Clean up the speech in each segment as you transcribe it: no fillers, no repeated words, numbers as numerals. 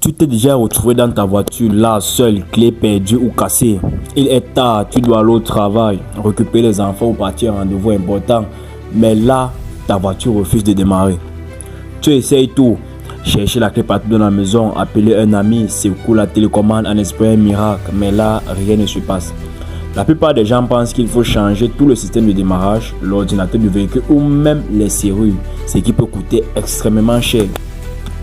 Tu t'es déjà retrouvé dans ta voiture, là, seule, clé perdue ou cassée. Il est tard, tu dois aller au travail, récupérer les enfants ou partir à un rendez-vous important. Mais là, ta voiture refuse de démarrer. Tu essayes tout. Chercher la clé partout dans la maison, appeler un ami, secouer la télécommande en espérant un miracle. Mais là, rien ne se passe. La plupart des gens pensent qu'il faut changer tout le système de démarrage, l'ordinateur du véhicule ou même les serrures, ce qui peut coûter extrêmement cher.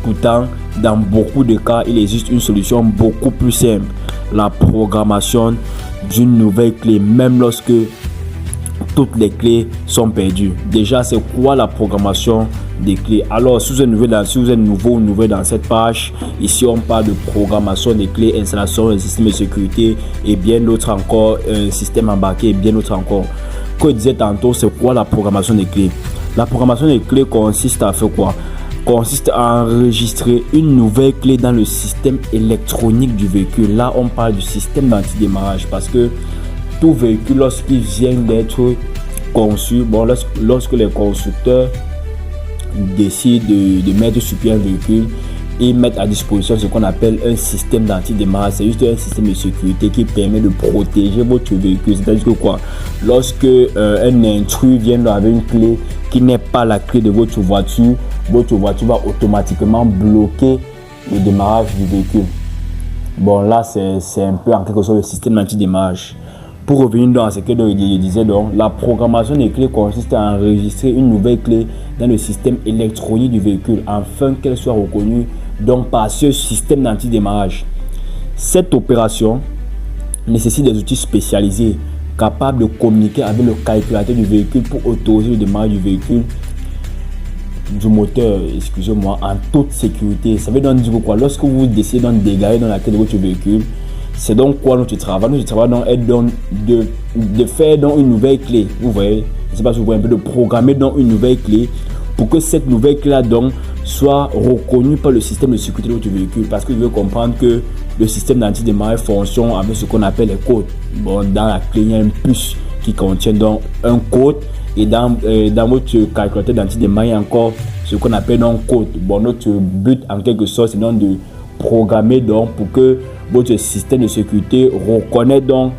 Pourtant, dans beaucoup de cas, il existe une solution beaucoup plus simple, la programmation d'une nouvelle clé, même lorsque toutes les clés sont perdues. Déjà, c'est quoi la programmation des clés? Alors, si vous êtes nouveau ou nouvelle dans cette page, ici on parle de programmation des clés, installation d'un système de sécurité et bien d'autres encore, un système embarqué et bien d'autres encore. Comme je disais tantôt, c'est quoi la programmation des clés? La programmation des clés consiste à faire quoi? Consiste à enregistrer une nouvelle clé dans le système électronique du véhicule. Là, on parle du système d'antidémarrage parce que tout véhicule, lorsqu'il vient d'être conçu, lorsque les constructeurs décident de mettre sur pied un véhicule, ils mettent à disposition ce qu'on appelle un système d'antidémarrage. C'est juste un système de sécurité qui permet de protéger votre véhicule. C'est-à-dire que quoi? Lorsque un intrus vient avec une clé qui n'est pas la clé de votre voiture va automatiquement bloquer le démarrage du véhicule. Bon, là, c'est un peu en quelque sorte le système d'antidémarrage. Pour revenir dans ce que je disais, donc, la programmation des clés consiste à enregistrer une nouvelle clé dans le système électronique du véhicule afin qu'elle soit reconnue donc, par ce système d'antidémarrage. Cette opération nécessite des outils spécialisés capables de communiquer avec le calculateur du véhicule pour autoriser le démarrage du véhicule, du moteur, excusez-moi, en toute sécurité. Ça veut donc dire quoi? Lorsque vous décidez de dégager dans la clé de votre véhicule, c'est donc quoi notre travail? Notre travail donc est de faire donc une nouvelle clé. Vous voyez, je ne sais pas si vous voyez un peu, de programmer donc une nouvelle clé pour que cette nouvelle clé là donc soit reconnue par le système de sécurité de votre véhicule. Parce que vous devez comprendre que le système d'antidémarrage fonctionne avec ce qu'on appelle les codes. Bon, dans la clé, il y a une puce qui contient donc un code. Et dans votre calculateur d'antidémarrage, il y a encore ce qu'on appelle un code. Bon, notre but en quelque sorte, c'est donc de programmer donc pour que votre système de sécurité reconnaît donc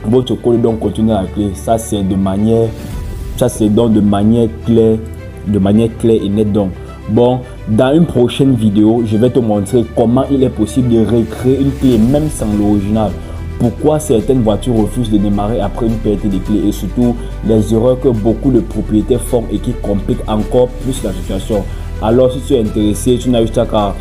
votre code donc contenu dans la clé. Ça c'est de manière claire et nette donc. Bon, dans une prochaine vidéo, je vais te montrer comment il est possible de recréer une clé même sans l'original. Pourquoi certaines voitures refusent de démarrer après une perte de clé et surtout les erreurs que beaucoup de propriétaires font et qui compliquent encore plus la situation. Alors si tu es intéressé, tu n'as juste qu'à